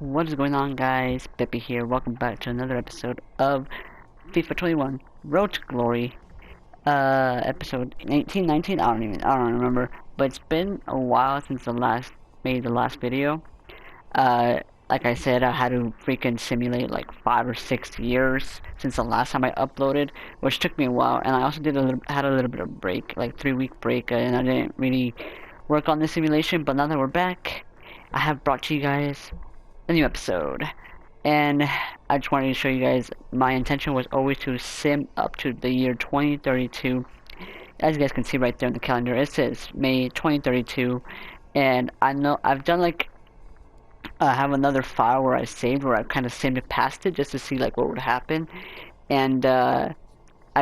What is going on, guys? Pepe here. Welcome back to another episode of FIFA 21 Road to Glory. Episode 18, 19. I don't remember. But it's been a while since made the last video. Like I said, I had to freaking simulate like 5 or 6 years since the last time I uploaded, which took me a while. And I also had a little bit of break, like 3-week break, and I didn't really work on the simulation. But now that we're back, I have brought to you guys a new episode, and I just wanted to show you guys my intention was always to sim up to the year 2032. As you guys can see right there in the calendar, it says May 2032, and I know I've done like I have another file where I saved where I kind of simmed past it just to see like what would happen, and I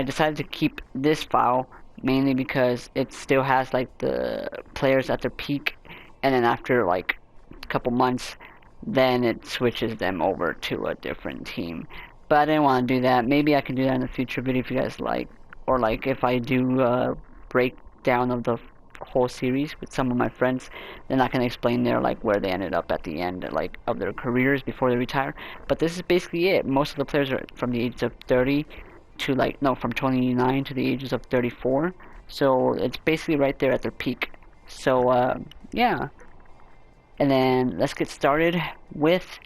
decided to keep this file mainly because it still has like the players at their peak, and then after like a couple months then it switches them over to a different team. But I didn't want to do that. Maybe I can do that in a future video if you guys like, or like if I do a breakdown of the whole series with some of my friends, then I can explain there like where they ended up at the end like of their careers before they retire. But this is basically it. Most of the players are from the ages of 30 to from 29 to the ages of 34. So it's basically right there at their peak. So yeah. And then let's get started with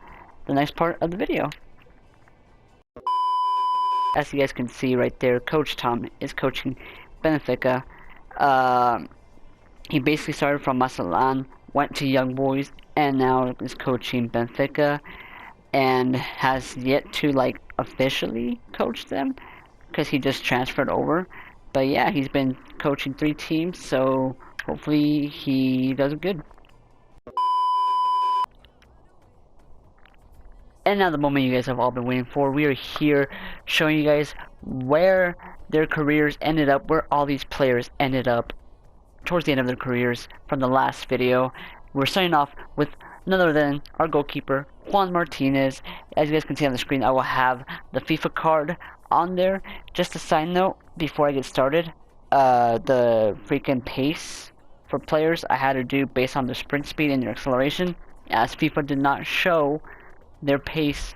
the next part of the video. As you guys can see right there, Coach Tom is coaching Benfica. He basically started from Mazatlán, went to Young Boys, and now is coaching Benfica, and has yet to like officially coach them because he just transferred over. But yeah, he's been coaching 3 teams, so hopefully he does good. And now the moment you guys have all been waiting for. We are here showing you guys where their careers ended up, where all these players ended up towards the end of their careers from the last video. We're starting off with none other than our goalkeeper, Juan Martinez. As you guys can see on the screen, I will have the FIFA card on there. Just a side note before I get started, the freaking pace for players I had to do based on their sprint speed and their acceleration, as FIFA did not show their pace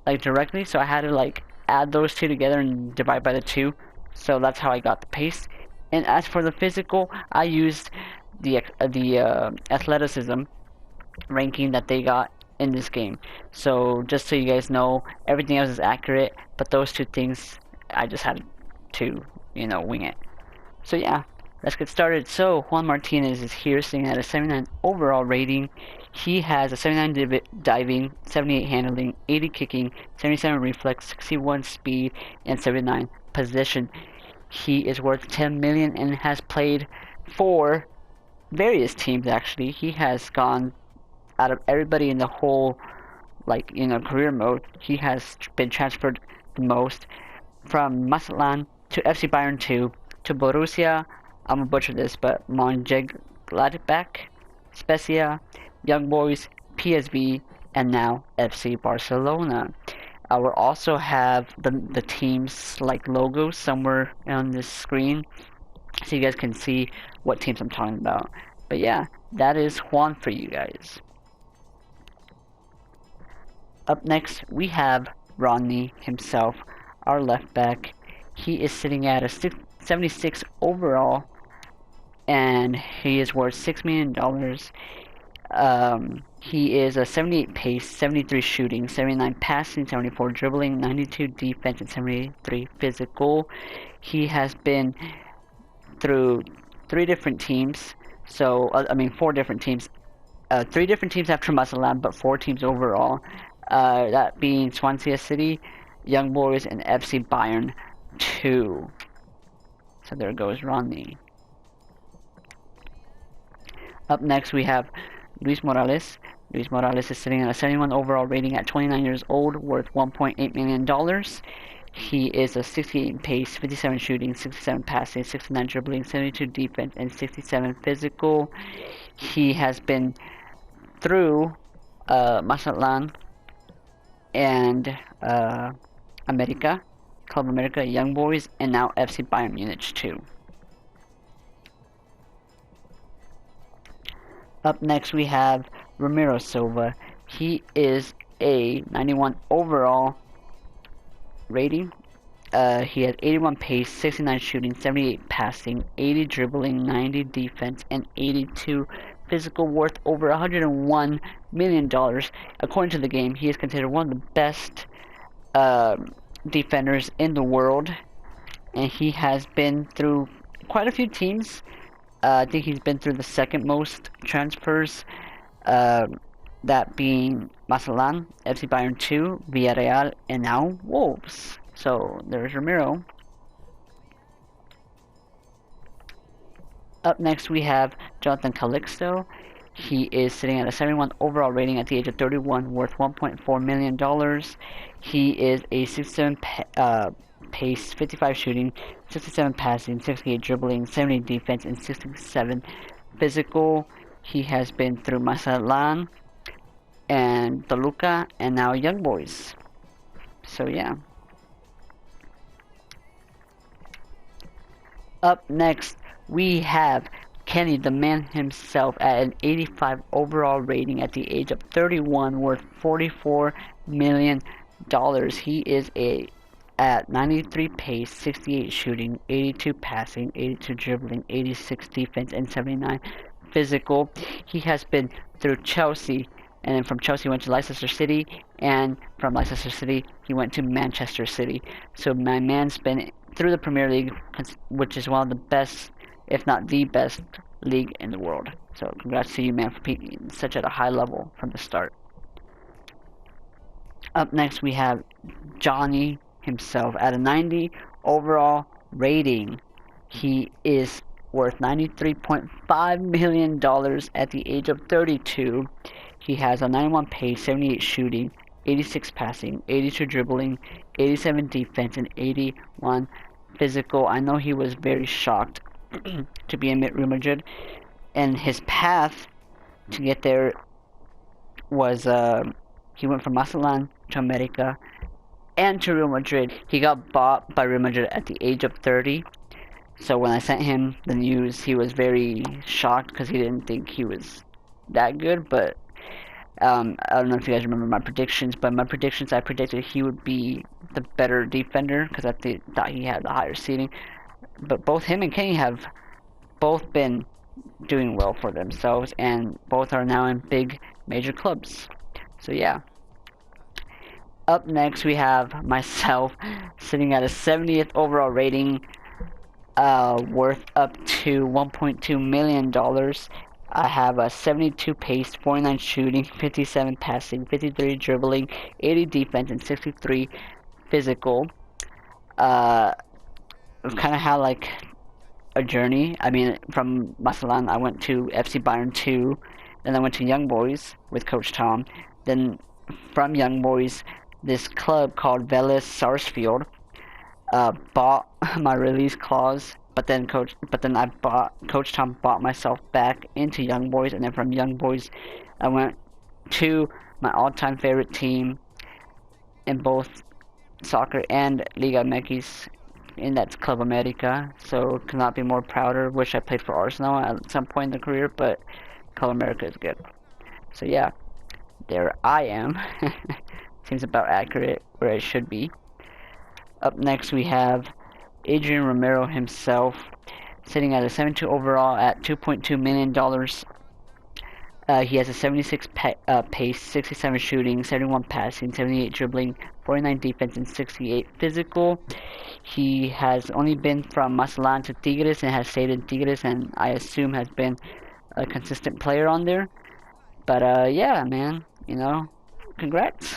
like directly, so I had to like add those two together and divide by the 2, so that's how I got the pace. And as for the physical, I used the athleticism ranking that they got in this game. So just so you guys know, everything else is accurate, but those 2 things I just had to wing it. So yeah, let's get started. So Juan Martinez is here sitting at a 79 overall rating. He has a 79 diving, 78 handling, 80 kicking, 77 reflex, 61 speed, and 79 position. He is worth 10 million and has played for various teams actually. He has gone out of everybody in the whole career mode. He has been transferred the most from Mazatlán to FC Bayern 2 to Borussia, I'm gonna butcher this, but Mönchengladbach, Spezia, Young Boys, PSV, and now FC Barcelona. I will also have the teams like logos somewhere on this screen so you guys can see what teams I'm talking about. But yeah, that is Juan for you guys. Up next we have Rodney himself, our left back. He is sitting at a 76 overall, and he is worth $6 million. He is a 78 pace, 73 shooting, 79 passing, 74 dribbling, 92 defense, and 73 physical. He has been through 3 different teams. So, 4 different teams. 3 different teams after Mazatlán, but 4 teams overall. That being Swansea City, Young Boys, and FC Bayern 2. So there goes Rodney. Up next we have Luis Morales. Luis Morales is sitting at a 71 overall rating at 29 years old, worth $1.8 million. He is a 68 pace, 57 shooting, 67 passing, 69 dribbling, 72 defense, and 67 physical. He has been through Mazatlán and Club America, Young Boys, and now FC Bayern Munich 2. Up next we have Ramiro Silva. He is a 91 overall rating. He has 81 pace, 69 shooting, 78 passing, 80 dribbling, 90 defense, and 82 physical, worth over $101 million. According to the game, he is considered one of the best defenders in the world, and he has been through quite a few teams. I think he's been through the second most transfers, that being Mazatlán, FC Bayern 2, Villarreal, and now Wolves. So there's Ramiro. Up next we have Jonathan Calixto. He is sitting at a 71 overall rating at the age of 31, worth $1.4 million. He is a 67 pace, 55 shooting, 67 passing, 68 dribbling, 70 defense, and 67 physical. He has been through Mazatlán and Toluca, and now Young Boys. So yeah. Up next, we have Kenny, the man himself, at an 85 overall rating at the age of 31, worth $44 million. He is at 93 pace, 68 shooting, 82 passing, 82 dribbling, 86 defense, and 79 physical. He has been through Chelsea, and then from Chelsea went to Leicester City, and from Leicester City he went to Manchester City. So my man's been through the Premier League, which is one of the best, if not the best, league in the world. So congrats to you, man, for peaking such at a high level from the start. Up next we have Johnny himself at a 90 overall rating. He is worth $93.5 million at the age of 32. He has a 91 pace, 78 shooting, 86 passing, 82 dribbling, 87 defense, and 81 physical. I know he was very shocked to be in Real Madrid, and his path to get there was he went from Mazatlán to America and to Real Madrid. He got bought by Real Madrid at the age of 30. So when I sent him the news, he was very shocked because he didn't think he was that good. But I don't know if you guys remember my predictions, but my predictions, I predicted he would be the better defender because I thought he had the higher seeding. But both him and Kenny have both been doing well for themselves, and both are now in big major clubs. So yeah. Up next we have myself sitting at a 70th overall rating, worth up to $1.2 million. I have a 72 pace, 49 shooting, 57 passing, 53 dribbling, 80 defense, and 63 physical. I've kind of had like a journey. I mean, from Mazatlán I went to FC Bayern 2, then I went to Young Boys with Coach Tom. Then from Young Boys, this club called Vélez Sarsfield bought my release clause, but then Coach Tom bought myself back into Young Boys, and then from Young Boys I went to my all-time favorite team in both soccer and Liga MX, and that's Club America. So could not be more prouder. Wish I played for Arsenal at some point in the career, but Club America is good. So yeah, there I am. Seems about accurate where it should be. Up next we have Adrian Romero himself, sitting at a 72 overall at $2.2 million. He has a 76 pace, 67 shooting, 71 passing, 78 dribbling, 49 defense, and 68 physical. He has only been from Mazatlán to Tigres and has stayed in Tigres, and I assume has been a consistent player on there. But yeah, man, you know, congrats.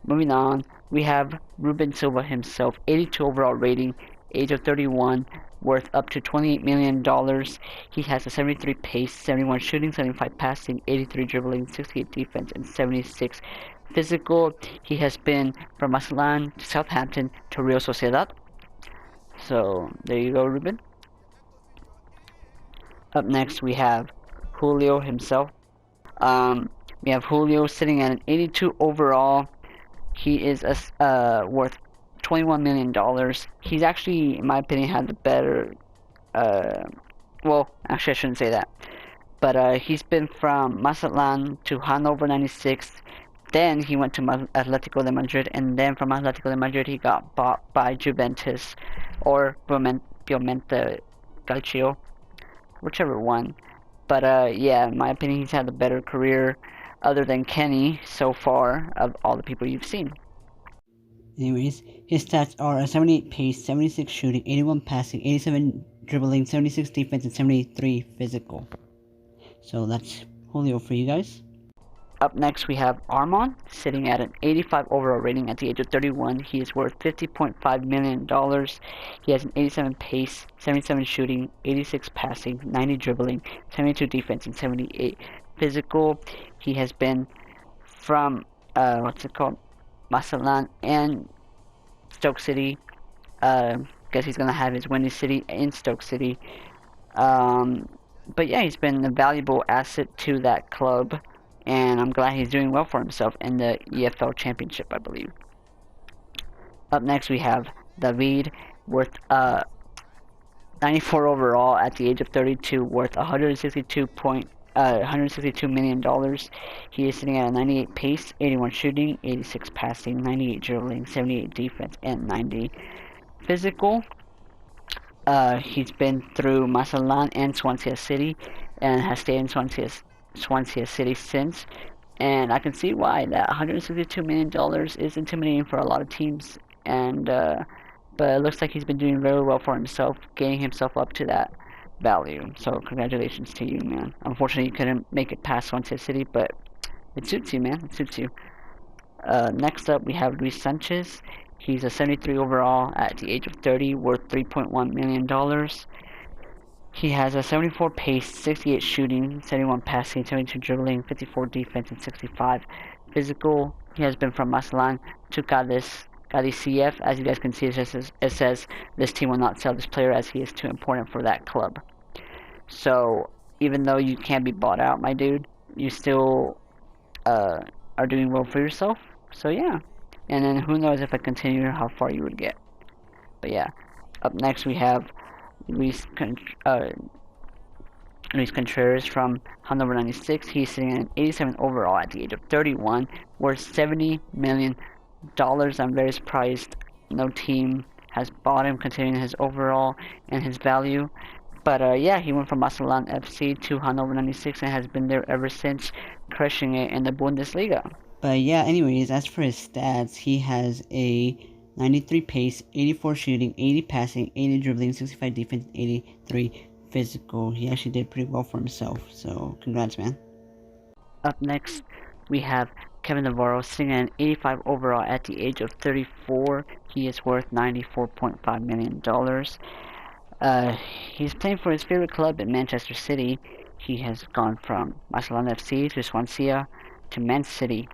Moving on, we have Ruben Silva himself, 82 overall rating, age of 31, worth up to $28 million. He has a 73 pace, 71 shooting, 75 passing, 83 dribbling, 68 defense, and 76 physical. He has been from Mazatlán to Southampton to Real Sociedad. So there you go, Ruben. Up next we have Julio himself. We have Julio sitting at an 82 overall. He is worth $21 million. He's actually, in my opinion, had the better. Well, actually, I shouldn't say that. But he's been from Mazatlan to Hanover 96. Then he went to Atletico de Madrid, and then from Atletico de Madrid he got bought by Juventus or Piemonte Calcio, whichever one. But yeah, in my opinion, he's had a better career other than Kenny so far of all the people you've seen. Anyways, his stats are a 78 pace, 76 shooting, 81 passing, 87 dribbling, 76 defense, and 73 physical. So that's Julio for you guys. Up next we have Armaan, sitting at an 85 overall rating at the age of 31. He is worth $50.5 million. He has an 87 pace, 77 shooting, 86 passing, 90 dribbling, 72 defense, and 78 physical. He has been from, Mazatlan and Stoke City. Guess he's going to have his winning city in Stoke City. But yeah, he's been a valuable asset to that club, and I'm glad he's doing well for himself in the EFL Championship, I believe. Up next we have David, worth 94 overall at the age of 32, worth $162 million. He is sitting at a 98 pace, 81 shooting, 86 passing, 98 dribbling, 78 defense, and 90 physical. He's been through Mazatlan and Swansea City, and has stayed in Swansea City since. And I can see why that $162 million is intimidating for a lot of teams. And but it looks like he's been doing very well for himself, getting himself up to that value. So congratulations to you, man. Unfortunately, you couldn't make it past Swansea City, but it suits you, man. It suits you. Next up, we have Luis Sanchez. He's a 73 overall at the age of 30, worth $3.1 million. He has a 74 pace, 68 shooting, 71 passing, 72 dribbling, 54 defense, and 65 physical. He has been from Mazatlan to Cádiz CF. As you guys can see, it says this team will not sell this player as he is too important for that club. So even though you can't be bought out, my dude, you still are doing well for yourself. So yeah. And then who knows if I continue how far you would get. But yeah. Up next we have Luis Contreras from Hanover 96. He's sitting at an 87 overall at the age of 31, worth $70 million. I'm very surprised no team has bought him, considering his overall and his value. But yeah, he went from Mazatlan FC to Hanover 96 and has been there ever since, crushing it in the Bundesliga. But yeah, anyways, as for his stats, he has a 93 pace, 84 shooting, 80 passing, 80 dribbling, 65 defense, 83 physical. He actually did pretty well for himself, so congrats, man. Up next, we have Kevin Navarro, sitting at an 85 overall at the age of 34. He is worth $94.5 million. He's playing for his favorite club in Manchester City. He has gone from Mazatlan FC to Swansea to Man City.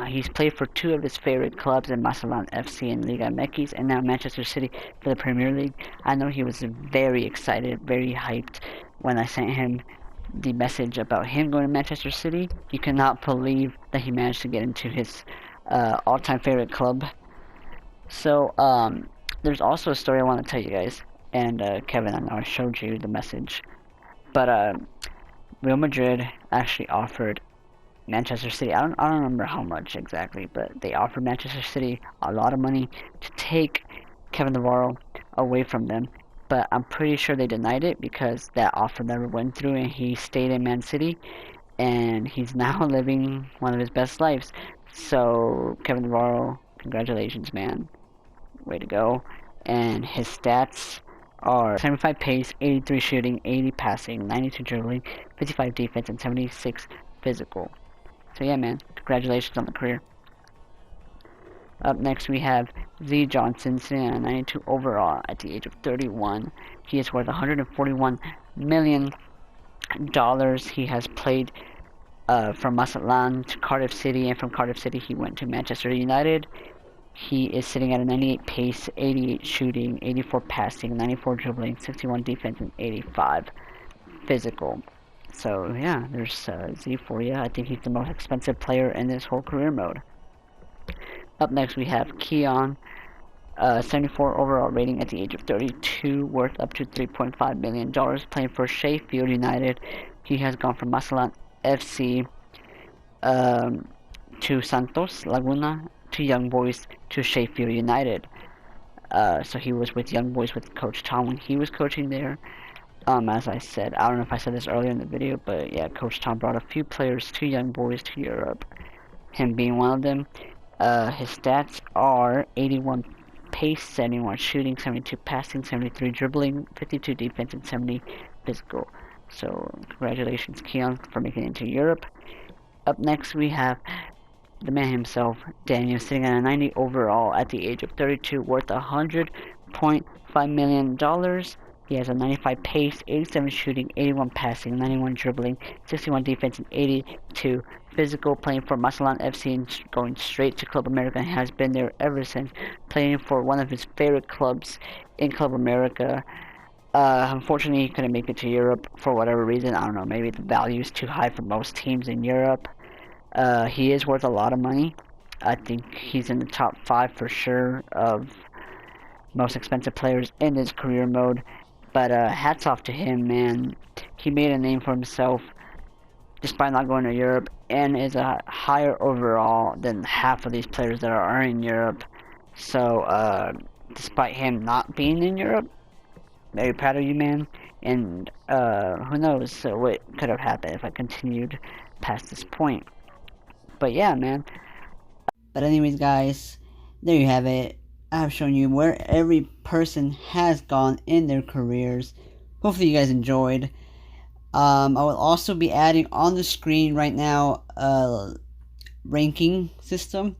He's played for two of his favorite clubs in Mazatlan FC and Liga MX, and now Manchester City for the Premier League. I know he was very excited, very hyped when I sent him the message about him going to Manchester City. You cannot believe that he managed to get into his all-time favorite club. So there's also a story I want to tell you guys. And Kevin, I know I showed you the message, but Real Madrid actually offered Manchester City, I don't remember how much exactly, but they offered Manchester City a lot of money to take Kevin Navarro away from them. But I'm pretty sure they denied it because that offer never went through, and he stayed in Man City, and he's now living one of his best lives. So Kevin Navarro, congratulations, man, way to go. And his stats are 75 pace, 83 shooting, 80 passing, 92 dribbling, 55 defense, and 76 physical. So yeah, man, congratulations on the career. Up next we have Z Johnson, sitting at 92 overall at the age of 31. He is worth $141 million. He has played from Mazatlan to Cardiff City, and from Cardiff City he went to Manchester United. He is sitting at a 98 pace, 88 shooting, 84 passing, 94 dribbling, 61 defense, and 85 physical. So yeah, there's Z for you. I think he's the most expensive player in this whole career mode. Up next we have Keann, 74 overall rating at the age of 32, worth up to $3.5 million, playing for Sheffield United. He has gone from Mazatlán FC to Santos Laguna to Young Boys to Sheffield United. So he was with Young Boys with Coach Tom when he was coaching there. As I said, I don't know if I said this earlier in the video, but yeah, Coach Tom brought a few players to Young Boys to Europe, him being one of them. His stats are 81 pace, 71 shooting, 72 passing, 73 dribbling, 52 defense, and 70 physical. So congratulations, Keann, for making it into Europe. Up next, we have the man himself, Daniel, sitting at a 90 overall at the age of 32, worth $100.5 million. He has a 95 pace, 87 shooting, 81 passing, 91 dribbling, 61 defense, and 82 physical, playing for Mazatlán FC and going straight to Club America, and has been there ever since, playing for one of his favorite clubs in Club America. Unfortunately, he couldn't make it to Europe for whatever reason. I don't know, maybe the value is too high for most teams in Europe. He is worth a lot of money. I think he's in the top 5 for sure of most expensive players in his career mode. But hats off to him, man. He made a name for himself despite not going to Europe, and is a higher overall than half of these players that are in Europe. So, despite him not being in Europe, very proud of you, man. And who knows what could have happened if I continued past this point. But yeah, man. But anyways, guys, there you have it. I have shown you where every person has gone in their careers. Hopefully you guys enjoyed. I will also be adding on the screen right now a ranking system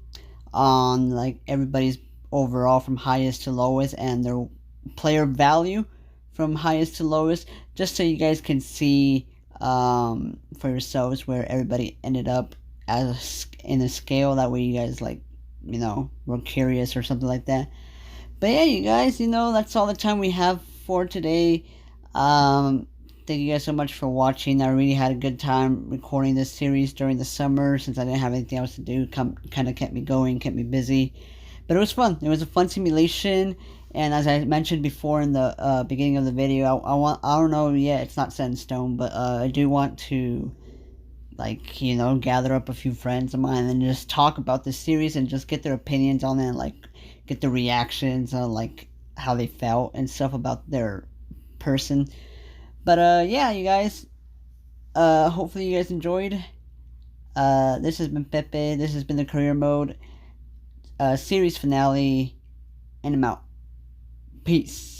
on like everybody's overall from highest to lowest and their player value from highest to lowest, just so you guys can see for yourselves where everybody ended up as in a scale. That way you guys were curious or something like that. But yeah, you guys, that's all the time we have for today. Thank you guys so much for watching. I really had a good time recording this series during the summer since I didn't have anything else to do. Kind of kept me going, kept me busy. But it was fun. It was a fun simulation. And as I mentioned before in the beginning of the video, I don't know yet, it's not set in stone, but I do want to gather up a few friends of mine and just talk about this series and just get their opinions on it and get the reactions on how they felt and stuff about their person. But yeah, you guys, hopefully you guys enjoyed. This has been Pepe. This has been the career mode series finale, and I'm out. Peace.